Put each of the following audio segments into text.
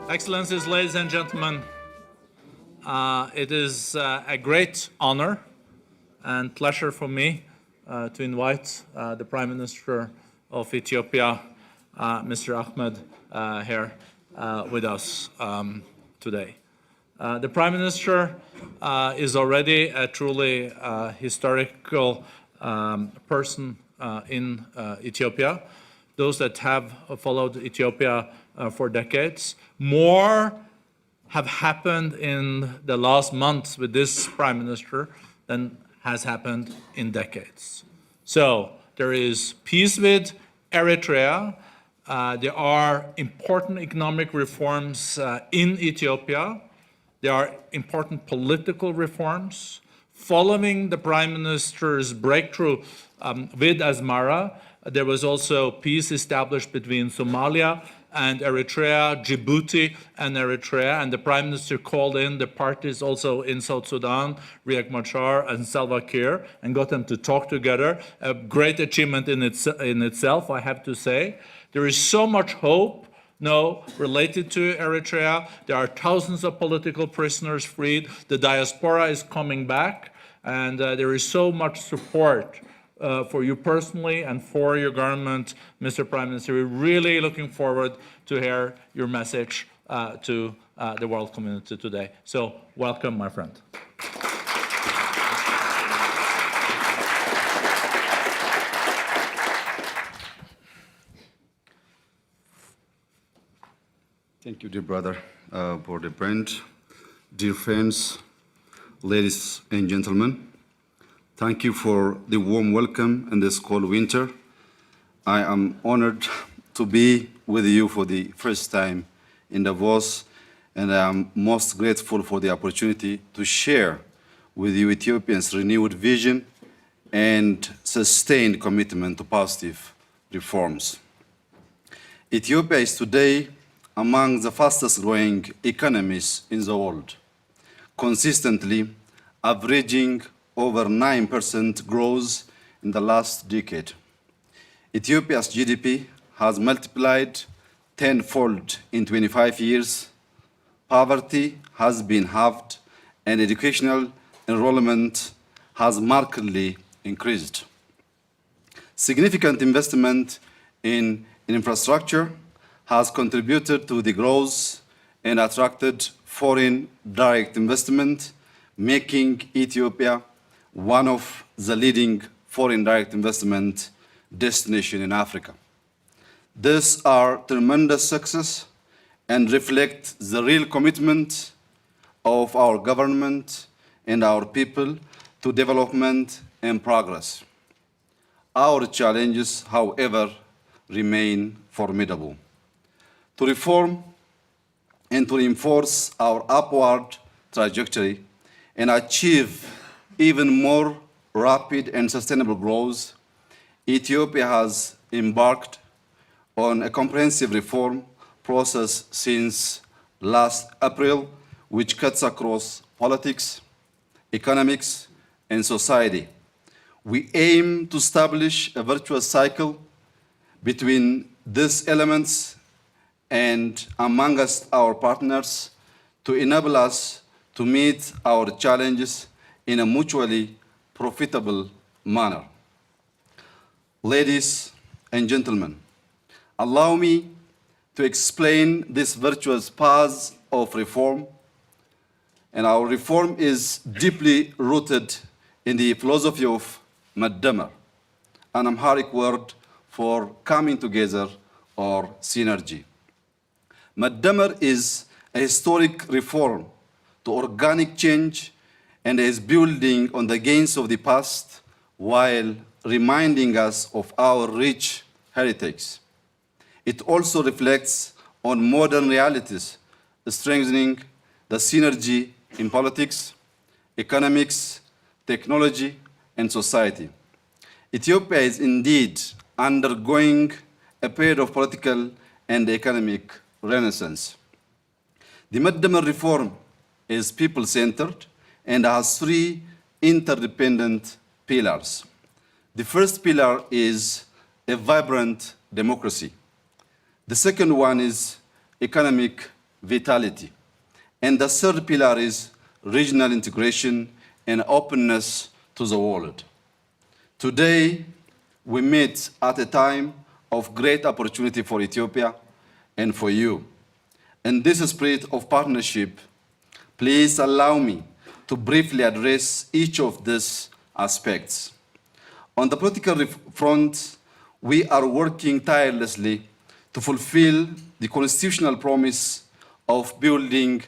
Excellencies, ladies and gentlemen, it is a great honor and pleasure for me to invite the Prime Minister of Ethiopia, Mr. Ahmed, here with us today. The Prime Minister is already a truly historical person in Ethiopia. Those that have followed Ethiopia for decades. More have happened in the last months with this Prime Minister than has happened in decades. So there is peace with Eritrea. There are important economic reforms in Ethiopia. There are important political reforms. Following the Prime Minister's breakthrough with Asmara, there was also peace established between Somalia and Eritrea, Djibouti and Eritrea, and the Prime Minister called in the parties also in South Sudan, Riek Machar and Salva Kiir, and got them to talk together. A great achievement in itself, I have to say. There is so much hope now related to Eritrea. There are thousands of political prisoners freed. The diaspora is coming back, and there is so much support for you personally and for your government, Mr. Prime Minister. We're really looking forward to hear your message to the world community today. So welcome, my friend. Thank you, dear brother, for the Brende. Dear friends, ladies and gentlemen, thank you for the warm welcome in this cold winter. I am honored to be with you for the first time in Davos, and I am most grateful for the opportunity to share with you Ethiopians' renewed vision and sustained commitment to positive reforms. Ethiopia is today among the fastest growing economies in the world, consistently averaging over 9% growth in the last decade. Ethiopia's GDP has multiplied tenfold in 25 years. Poverty has been halved, and educational enrollment has markedly increased. Significant investment in infrastructure has contributed to the growth and attracted foreign direct investment, making Ethiopia one of the leading foreign direct investment destinations in Africa. These are tremendous success and reflect the real commitment of our government and our people to development and progress. Our challenges, however, remain formidable. To reform and to reinforce our upward trajectory and achieve even more rapid and sustainable growth, Ethiopia has embarked on a comprehensive reform process since last April, which cuts across politics, economics, and society. We aim to establish a virtuous cycle between these elements and amongst our partners to enable us to meet our challenges in a mutually profitable manner. Ladies and gentlemen, allow me to explain this virtuous path of reform. And our reform is deeply rooted in the philosophy of Madamar, an Amharic word for coming together or synergy. Madamar is a historic reform to organic change and is building on the gains of the past while reminding us of our rich heritage. It also reflects on modern realities, strengthening the synergy in politics, economics, technology, and society. Ethiopia is indeed undergoing a period of political and economic renaissance. The Madamar reform is people-centered and has three interdependent pillars. The first pillar is a vibrant democracy. The second one is economic vitality. And the third pillar is regional integration and openness to the world. Today, we meet at a time of great opportunity for Ethiopia and for you. In this spirit of partnership, please allow me to briefly address each of these aspects. On the political front, we are working tirelessly to fulfill the constitutional promise of building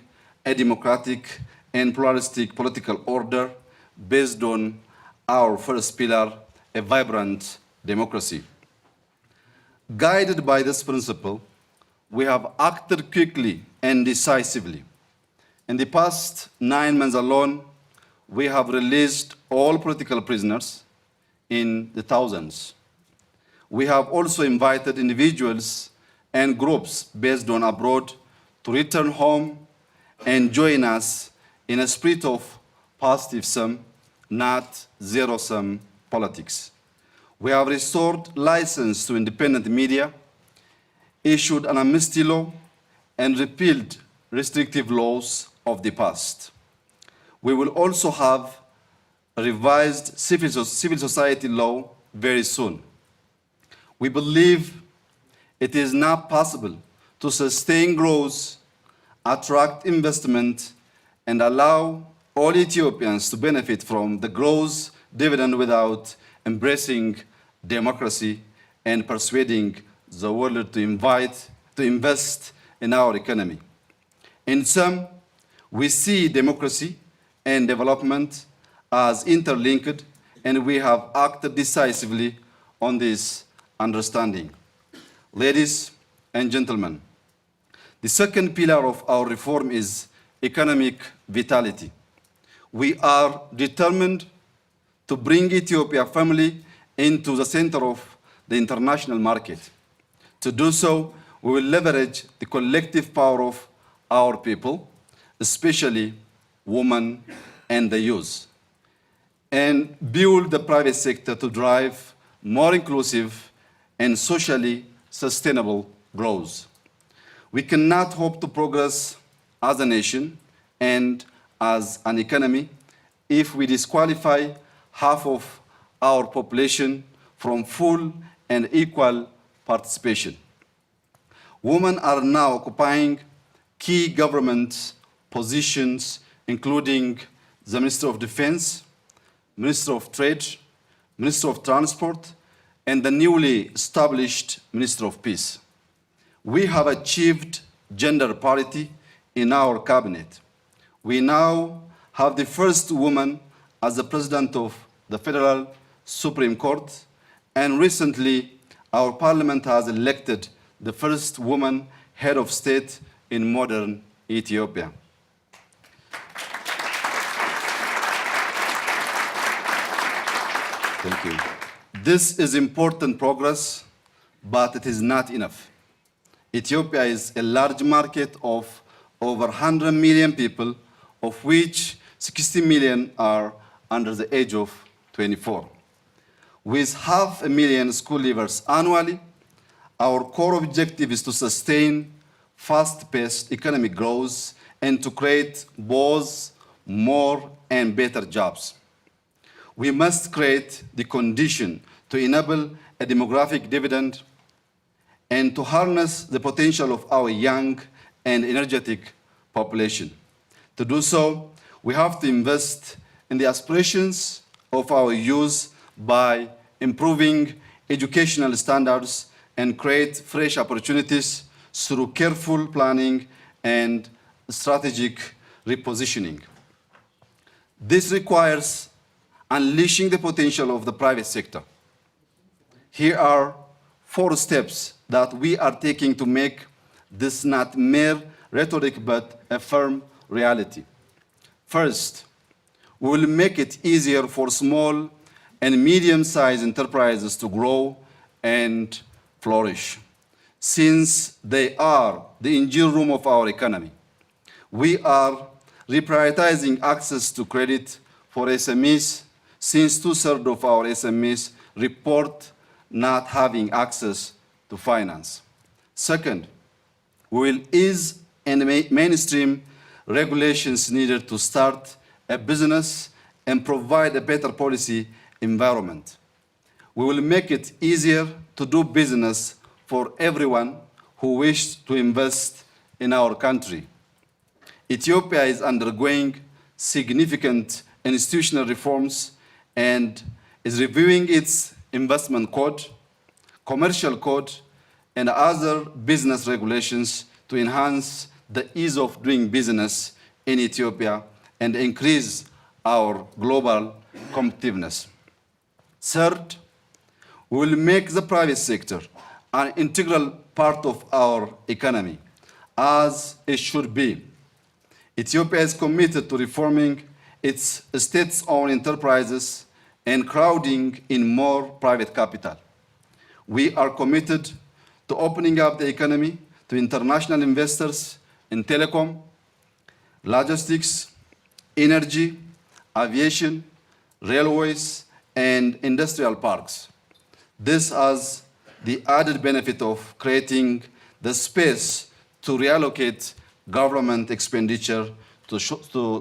a democratic and pluralistic political order based on our first pillar, a vibrant democracy. Guided by this principle, we have acted quickly and decisively. In the past 9 months alone, we have released all political prisoners in the thousands. We have also invited individuals and groups based on abroad to return home and join us in a spirit of positive sum, not zero-sum politics. We have restored license to independent media, issued an amnesty law, and repealed restrictive laws of the past. We will also have a revised civil society law very soon. We believe it is now possible to sustain growth, attract investment, and allow all Ethiopians to benefit from the growth dividend without embracing democracy and persuading the world to invest in our economy. In sum, we see democracy and development as interlinked, and we have acted decisively on this understanding. Ladies and gentlemen, the second pillar of our reform is economic vitality. We are determined to bring Ethiopia firmly into the center of the international market. To do so, we will leverage the collective power of our people, especially women and the youth, and build the private sector to drive more inclusive and socially sustainable growth. We cannot hope to progress as a nation and as an economy if we disqualify half of our population from full and equal participation. Women are now occupying key government positions, including the Minister of Defense, Minister of Trade, Minister of Transport, and the newly established Minister of Peace. We have achieved gender parity in our cabinet. We now have the first woman as the President of the Federal Supreme Court, and recently our Parliament has elected the first woman head of state in modern Ethiopia. Thank you. This is important progress, but it is not enough. Ethiopia is a large market of over 100 million people, of which 60 million are under the age of 24. With 500,000 school leavers annually, our core objective is to sustain fast-paced economic growth and to create both more and better jobs. We must create the condition to enable a demographic dividend and to harness the potential of our young and energetic population. To do so, we have to invest in the aspirations of our youth by improving educational standards and create fresh opportunities through careful planning and strategic repositioning. This requires unleashing the potential of the private sector. Here are 4 steps that we are taking to make this not mere rhetoric but a firm reality. First, we will make it easier for small and medium-sized enterprises to grow and flourish, since they are the engine room of our economy. We are reprioritizing access to credit for SMEs, since 2/3 of our SMEs report not having access to finance. Second, we will ease and mainstream regulations needed to start a business and provide a better policy environment. We will make it easier to do business for everyone who wishes to invest in our country. Ethiopia is undergoing significant institutional reforms and is reviewing its investment code, commercial code, and other business regulations to enhance the ease of doing business in Ethiopia and increase our global competitiveness. Third, we will make the private sector an integral part of our economy, as it should be. Ethiopia is committed to reforming its state-owned enterprises and crowding in more private capital. We are committed to opening up the economy to international investors in telecom, logistics, energy, aviation, railways, and industrial parks. This has the added benefit of creating the space to reallocate government expenditure to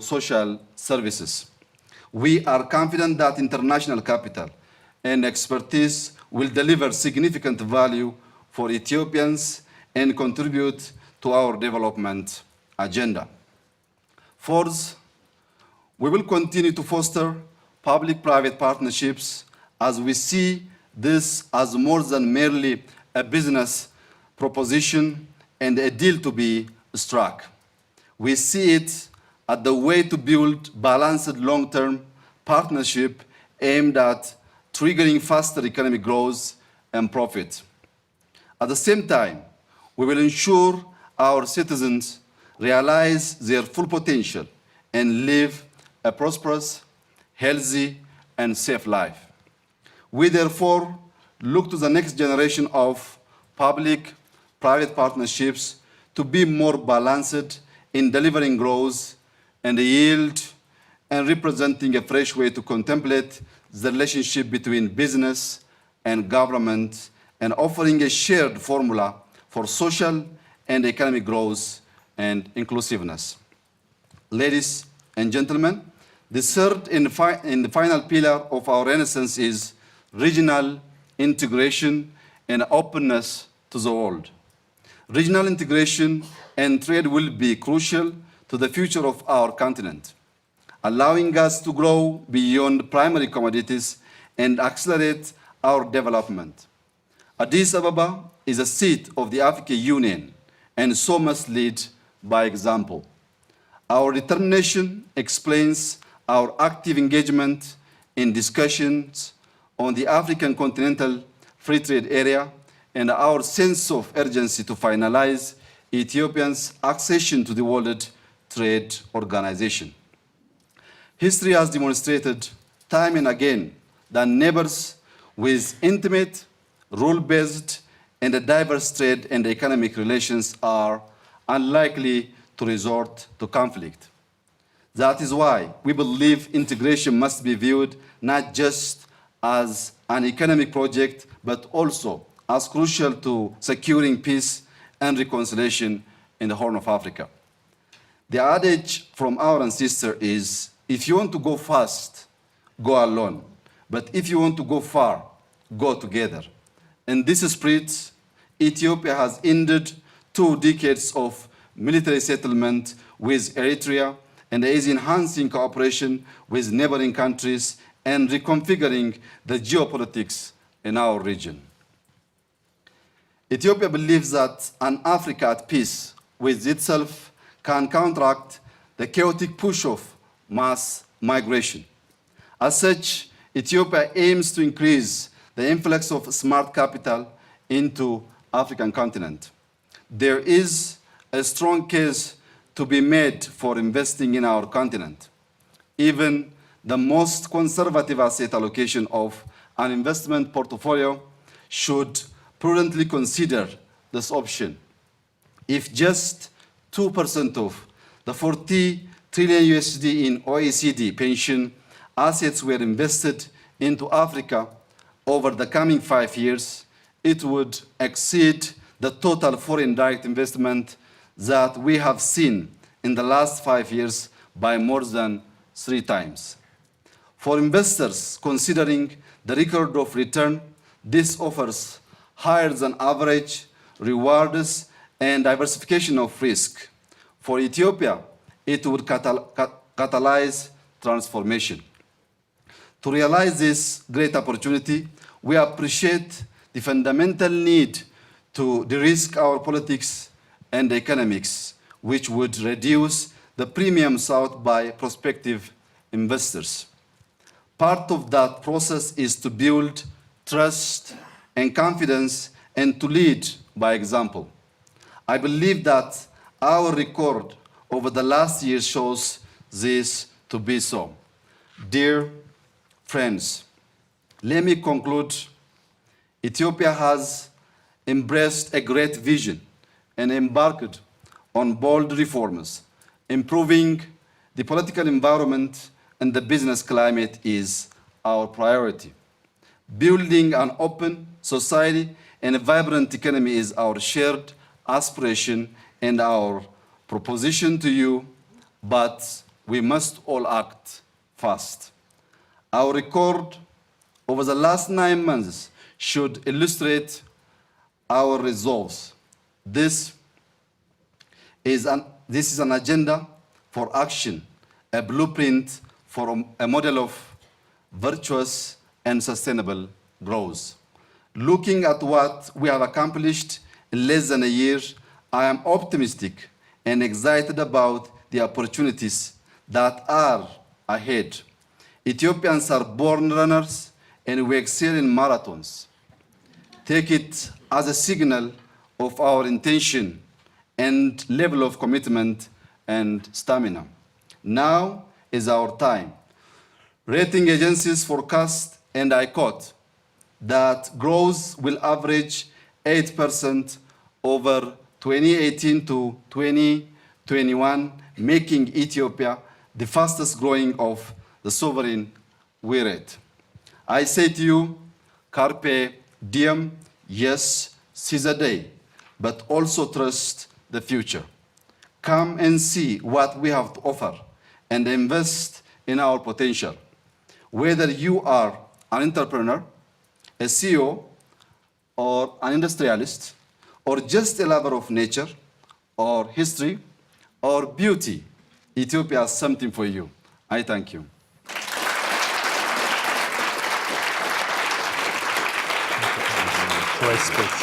social services. We are confident that international capital and expertise will deliver significant value for Ethiopians and contribute to our development agenda. Fourth, we will continue to foster public-private partnerships as we see this as more than merely a business proposition and a deal to be struck. We see it as the way to build balanced long-term partnership aimed at triggering faster economic growth and profit. At the same time, we will ensure our citizens realize their full potential and live a prosperous, healthy, and safe life. We therefore look to the next generation of public-private partnerships to be more balanced in delivering growth and yield and representing a fresh way to contemplate the relationship between business and government and offering a shared formula for social and economic growth and inclusiveness. Ladies and gentlemen, the third and the final pillar of our Renaissance is regional integration and openness to the world. Regional integration and trade will be crucial to the future of our continent, allowing us to grow beyond primary commodities and accelerate our development. Addis Ababa is a seat of the African Union and so must lead by example. Our determination explains our active engagement in discussions on the African Continental Free Trade Area and our sense of urgency to finalize Ethiopia's accession to the World Trade Organization. History has demonstrated time and again that neighbors with intimate, rule-based, and diverse trade and economic relations are unlikely to resort to conflict. That is why we believe integration must be viewed not just as an economic project, but also as crucial to securing peace and reconciliation in the Horn of Africa. The adage from our ancestor is, if you want to go fast, go alone. But if you want to go far, go together. In this spirit, Ethiopia has ended 2 decades of military settlement with Eritrea and is enhancing cooperation with neighboring countries and reconfiguring the geopolitics in our region. Ethiopia believes that an Africa at peace with itself can counteract the chaotic push of mass migration. As such, Ethiopia aims to increase the influx of smart capital into African continent. There is a strong case to be made for investing in our continent. Even the most conservative asset allocation of an investment portfolio should prudently consider this option. If just 2% of the 40 trillion USD in OECD pension assets were invested into Africa over the coming 5 years, it would exceed the total foreign direct investment that we have seen in the last 5 years by more than 3 times. For investors considering the record of return, this offers higher than average rewards and diversification of risk. For Ethiopia, it would catalyze transformation. To realize this great opportunity, we appreciate the fundamental need to de-risk our politics and economics, which would reduce the premium sought by prospective investors. Part of that process is to build trust and confidence and to lead by example. I believe that our record over the last year shows this to be so. Dear friends, let me conclude. Ethiopia has embraced a great vision and embarked on bold reforms. Improving the political environment and the business climate is our priority. Building an open society and a vibrant economy is our shared aspiration and our proposition to you, but we must all act fast. Our record over the last 9 months should illustrate our resolves. This is an agenda for action, a blueprint for a model of virtuous and sustainable growth. Looking at what we have accomplished in less than a year, I am optimistic and excited about the opportunities that are ahead. Ethiopians are born runners and we excel in marathons. Take it as a signal of our intention and level of commitment and stamina. Now is our time. Rating agencies forecast, and I quote, that growth will average 8% over 2018 to 2021, making Ethiopia the fastest growing of the sovereign we rate. I say to you, carpe diem, yes, seize the day, but also trust the future. Come and see what we have to offer and invest in our potential. Whether you are an entrepreneur, a CEO, or an industrialist, or just a lover of nature, or history, or beauty, Ethiopia has something for you. I thank you. Great speech.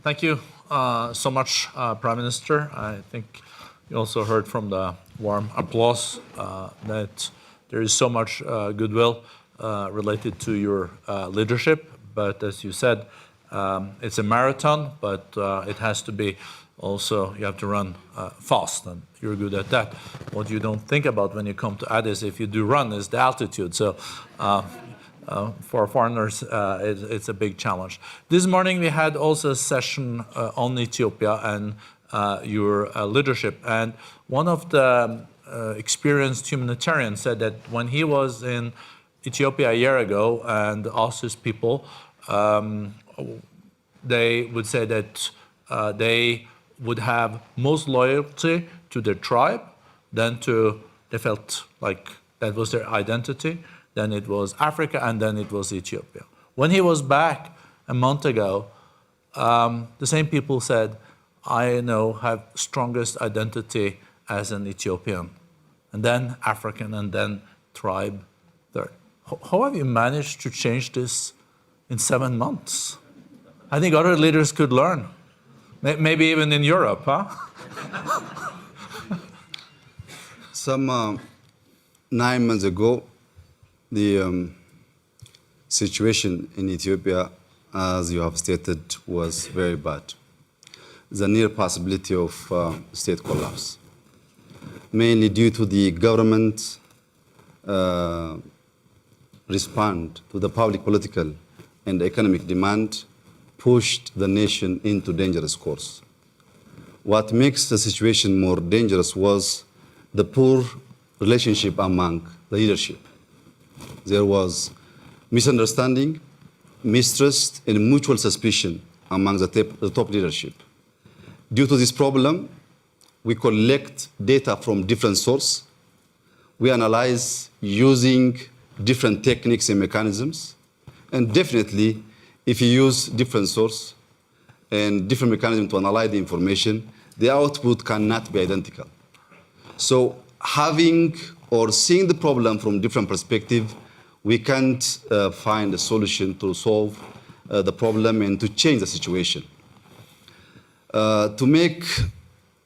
Thank you so much, Prime Minister. I think you also heard from the warm applause that there is so much goodwill related to your leadership. But as you said, it's a marathon, but it has to be also, you have to run fast, and you're good at that. What you don't think about when you come to Addis, if you do run, is the altitude. So for foreigners, it's a big challenge. This morning we had also a session on Ethiopia and your leadership. And one of the experienced humanitarians said that when he was in Ethiopia a year ago and asked his people, they would say that they would have most loyalty to their tribe, then they felt like that was their identity, then it was Africa, and then it was Ethiopia. When he was back a month ago, the same people said, I now have strongest identity as an Ethiopian, and then African, and then tribe third. How have you managed to change this in 7 months? I think other leaders could learn. Maybe even in Europe, huh? Some 9 months ago, the situation in Ethiopia, as you have stated, was very bad. The near possibility of state collapse, mainly due to the government respond to the public political and economic demand pushed the nation into dangerous course. What makes the situation more dangerous was the poor relationship among the leadership. There was misunderstanding mistrust, and mutual suspicion among the top leadership. Due to this problem, we collect data from different sources. We analyze using different techniques and mechanisms. And definitely, if you use different sources and different mechanisms to analyze the information, the output cannot be identical. So having or seeing the problem from different perspectives, we can't find a solution to solve the problem and to change the situation. To make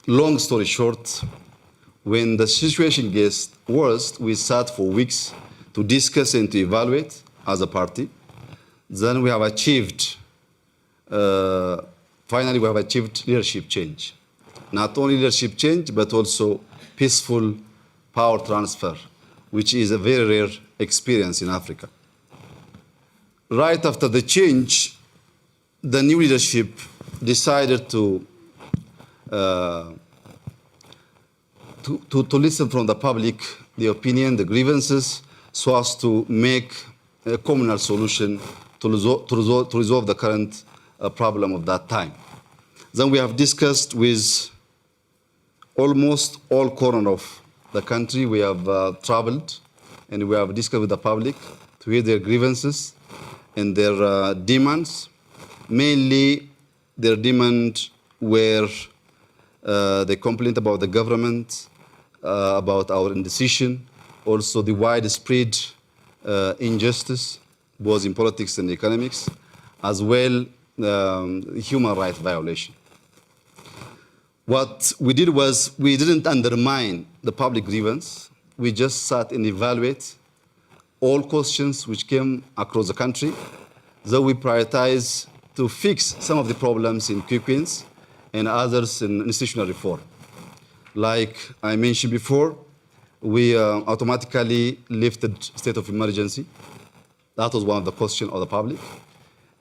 long story short, when the situation gets worse, we sat for weeks to discuss and to evaluate as a party. Then we have achieved, finally we have achieved leadership change. Not only leadership change, but also peaceful power transfer, which is a very rare experience in Africa. Right after the change, the new leadership decided to listen from the public, the opinion, the grievances, so as to make a communal solution to resolve the current problem of that time. Then we have discussed with almost all corners of the country. We have traveled and we have discussed with the public to hear their grievances and their demands. Mainly, their demands were they complained about the government, about our indecision, also the widespread injustice, both in politics and economics, as well human rights violation. What we did was we didn't undermine the public grievance. We just sat and evaluate all questions which came across the country. Though we prioritize to fix some of the problems in quick wins and others in institutional reform. Like I mentioned before, we automatically lifted state of emergency. That was one of the questions of the public,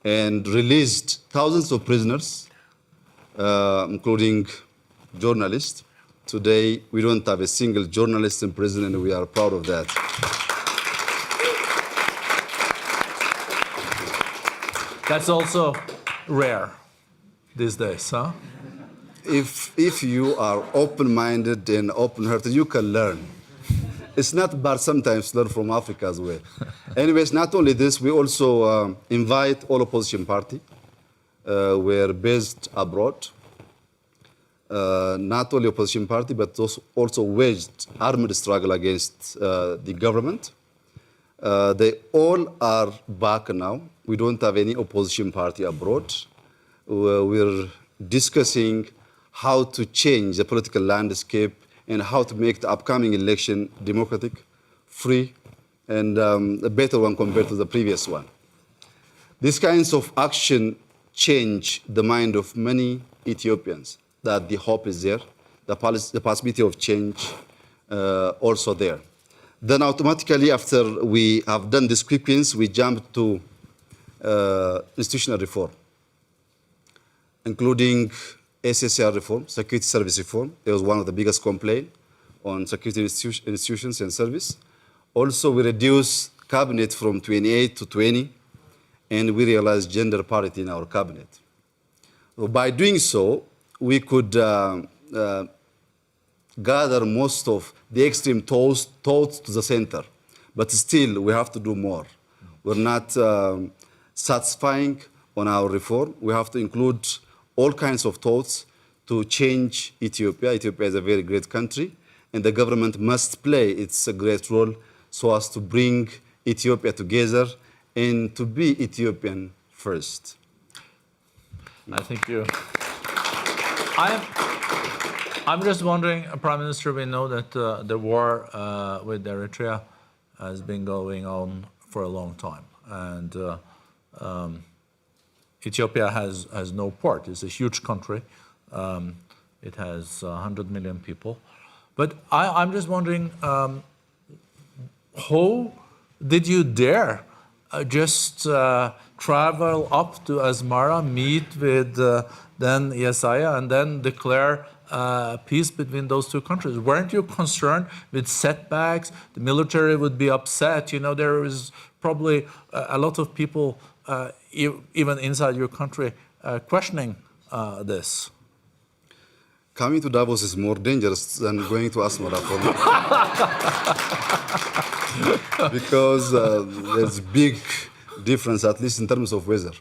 and released thousands of prisoners, including journalists. Today, we don't have a single journalist in prison, and we are proud of that. That's also rare these days, huh? If you are open-minded and open-hearted, you can learn. It's not bad sometimes to learn from Africa as well. Anyways, not only this, we also invite all opposition parties. We're based abroad. Not only opposition party, but also waged armed struggle against the government. They all are back now. We don't have any opposition party abroad. We're discussing how to change the political landscape and how to make the upcoming election democratic, free, and a better one compared to the previous one. These kinds of action change the mind of many Ethiopians, that the hope is there, the possibility of change also there. Then automatically, after we have done these quick wins, we jump to institutional reform, including SSR reform, security service reform. It was one of the biggest complaints on security institutions and service. Also, we reduced cabinet from 28 to 20, and we realized gender parity in our cabinet. So by doing so, we could gather most of the extreme thoughts to the center. But still, we have to do more. We're not satisfying on our reform. We have to include all kinds of thoughts to change Ethiopia. Ethiopia is a very great country, and the government must play its great role so as to bring Ethiopia together and to be Ethiopian first. I think you... I'm just wondering, Prime Minister, we know that the war with Eritrea has been going on for a long time, and Ethiopia has no port. It's a huge country. It has 100 million people. But I'm just wondering, how did you dare just travel up to Asmara, meet with then Yesaya, and then declare peace between those two countries? Weren't you concerned with setbacks? The military would be upset. You know, there is probably a lot of people even inside your country, questioning this? Coming to Davos is more dangerous than going to Asmara for me. Because there's big difference, at least in terms of weather.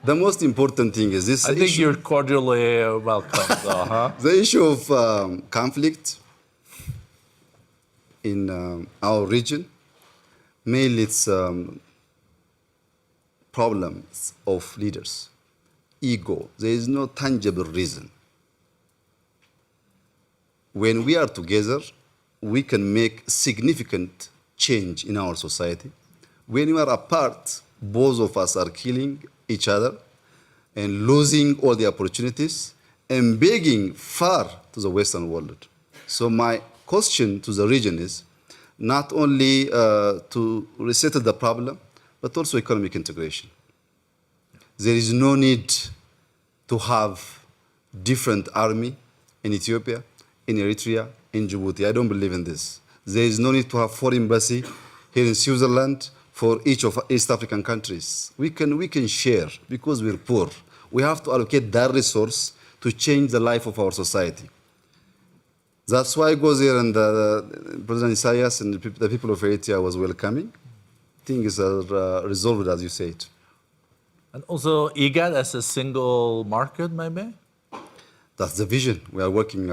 The most important thing is this I think you're cordially welcome, though, huh? the issue of conflict in our region. Mainly it's problems of leaders, ego. There is no tangible reason. When we are together, we can make significant change in our society. When we are apart, both of us are killing each other and losing all the opportunities and begging far to the Western world. So my question to the region is not only to resettle the problem, but also economic integration. There is no need to have different army in Ethiopia, in Eritrea, in Djibouti. I don't believe in this. There is no need to have foreign embassy here in Switzerland for each of East African countries. We can share because we're poor. We have to allocate that resource to change the life of our society. That's why I go there, and President Isaias and the people of Eritrea was welcoming. Things are resolved, as you said. And also IGAD as a single market, maybe? That's the vision. We are working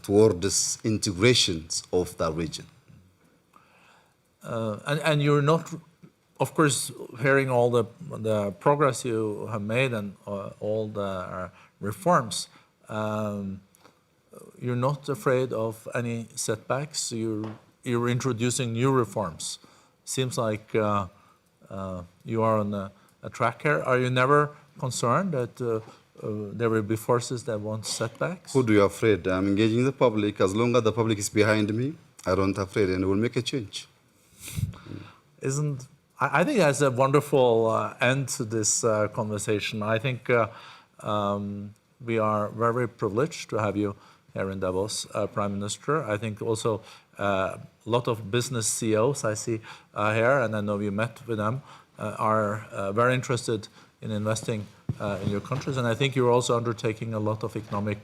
toward this integrations of that region. And you're not, of course, hearing all the progress you have made and all the reforms, you're not afraid of any setbacks. You're introducing new reforms. Seems like you are on a track here. Are you never concerned that there will be forces that want setbacks? Who do you afraid? I'm engaging the public. As long as the public is behind me, I don't afraid, and we'll make a change. I think that's a wonderful end to this conversation. I think we are very privileged to have you here in Davos, Prime Minister. I think also a lot of business CEOs I see here, and I know you met with them, are very interested in investing in your countries. And I think you're also undertaking a lot of economic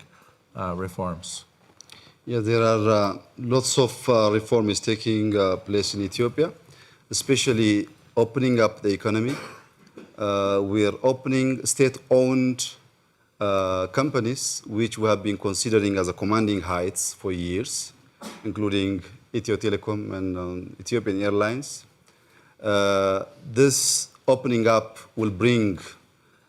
reforms. Yeah, there are lots of reforms taking place in Ethiopia, especially opening up the economy. We are opening state-owned companies, which we have been considering as a commanding heights for years, including Ethio Telecom and Ethiopian Airlines. This opening up will bring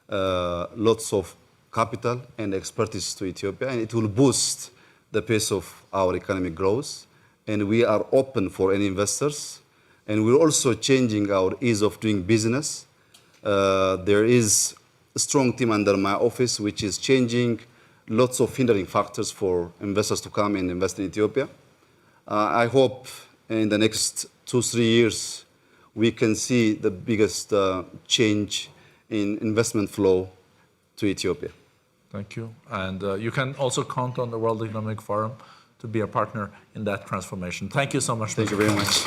lots of capital and expertise to Ethiopia, and it will boost the pace of our economic growth. And we are open for any investors. And we're also changing our ease of doing business. There is a strong team under my office which is changing lots of hindering factors for investors to come and invest in Ethiopia. I hope in the next 2-3 years we can see the biggest change in investment flow to Ethiopia. Thank you. And you can also count on the World Economic Forum to be a partner in that transformation. Thank you so much. Thank you very much.